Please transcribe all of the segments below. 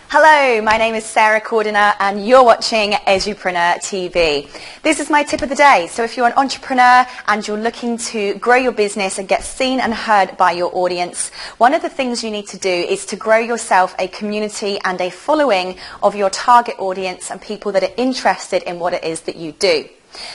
Hello, my name is Sarah Cordiner and you're watching Edu-preneur TV. This is my tip of the day. So if you're an entrepreneur and you're looking to grow your business and get seen and heard by your audience, one of the things you need to do is to grow yourself a community and a following of your target audience and people that are interested in what it is that you do.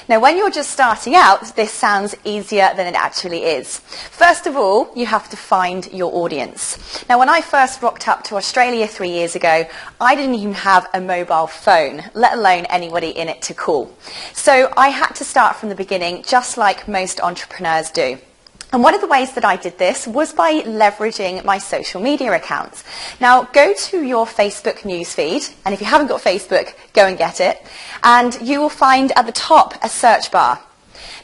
Now, when you're just starting out, this sounds easier than it actually is. First of all, you have to find your audience. Now, when I first rocked up to Australia 3 years ago, I didn't even have a mobile phone, let alone anybody in it to call. So I had to start from the beginning, just like most entrepreneurs do. And one of the ways that I did this was by leveraging my social media accounts. Now, go to your Facebook newsfeed, and if you haven't got Facebook, go and get it, and you will find at the top a search bar.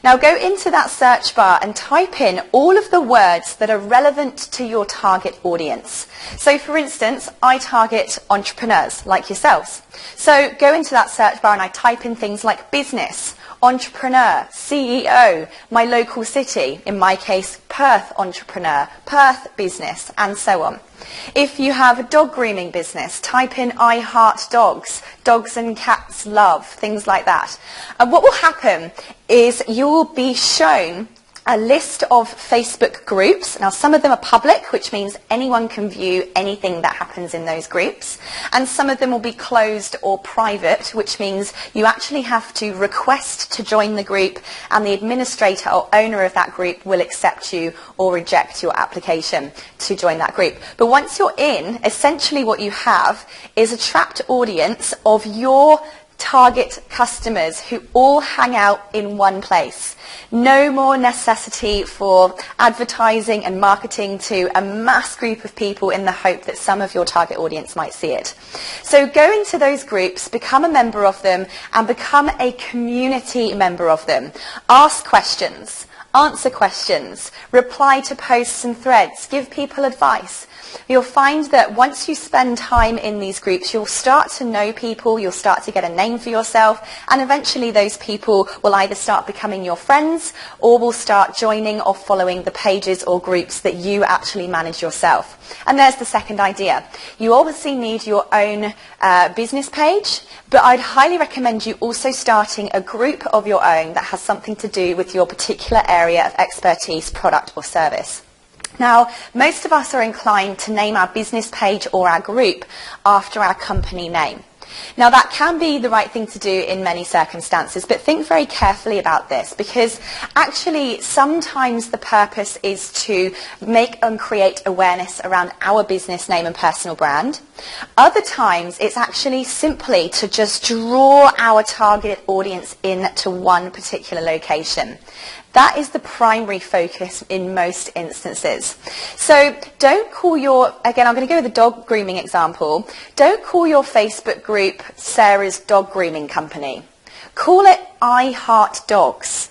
Now, go into that search bar and type in all of the words that are relevant to your target audience. So, for instance, I target entrepreneurs like yourselves. So, go into that search bar and I type in things like business, entrepreneur, CEO, my local city, in my case Perth entrepreneur, Perth business, and so on. If you have a dog grooming business, type in I heart dogs, dogs and cats love, things like that. And what will happen is you will be shown a list of Facebook groups. Now, some of them are public, which means anyone can view anything that happens in those groups. And some of them will be closed or private, which means you actually have to request to join the group, and the administrator or owner of that group will accept you or reject your application to join that group. But once you're in, essentially what you have is a trapped audience of your target customers who all hang out in one place. No more necessity for advertising and marketing to a mass group of people in the hope that some of your target audience might see it. So go into those groups, become a member of them, and become a community member of them. Ask questions, answer questions, reply to posts and threads, give people advice. You'll find that once you spend time in these groups, you'll start to know people, you'll start to get a name for yourself, and eventually those people will either start becoming your friends or will start joining or following the pages or groups that you actually manage yourself. And there's the second idea. You obviously need your own business page, but I'd highly recommend you also starting a group of your own that has something to do with your particular area of expertise, product or service. Now, most of us are inclined to name our business page or our group after our company name. Now, that can be the right thing to do in many circumstances, but think very carefully about this, because actually sometimes the purpose is to make and create awareness around our business name and personal brand. Other times it's actually simply to just draw our target audience in to one particular location. That is the primary focus in most instances. So don't call your, again, I'm going to go with the dog grooming example, don't call your Facebook group Sarah's Dog Grooming Company. Call it I Heart Dogs,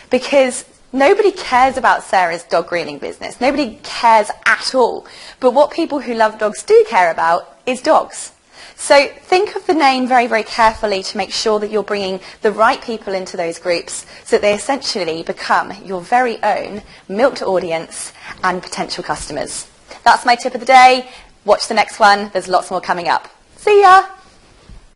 because nobody cares about Sarah's dog grooming business. Nobody cares at all. But what people who love dogs do care about is dogs. So think of the name very, very carefully to make sure that you're bringing the right people into those groups so that they essentially become your very own milked audience and potential customers. That's my tip of the day. Watch the next one. There's lots more coming up. See ya!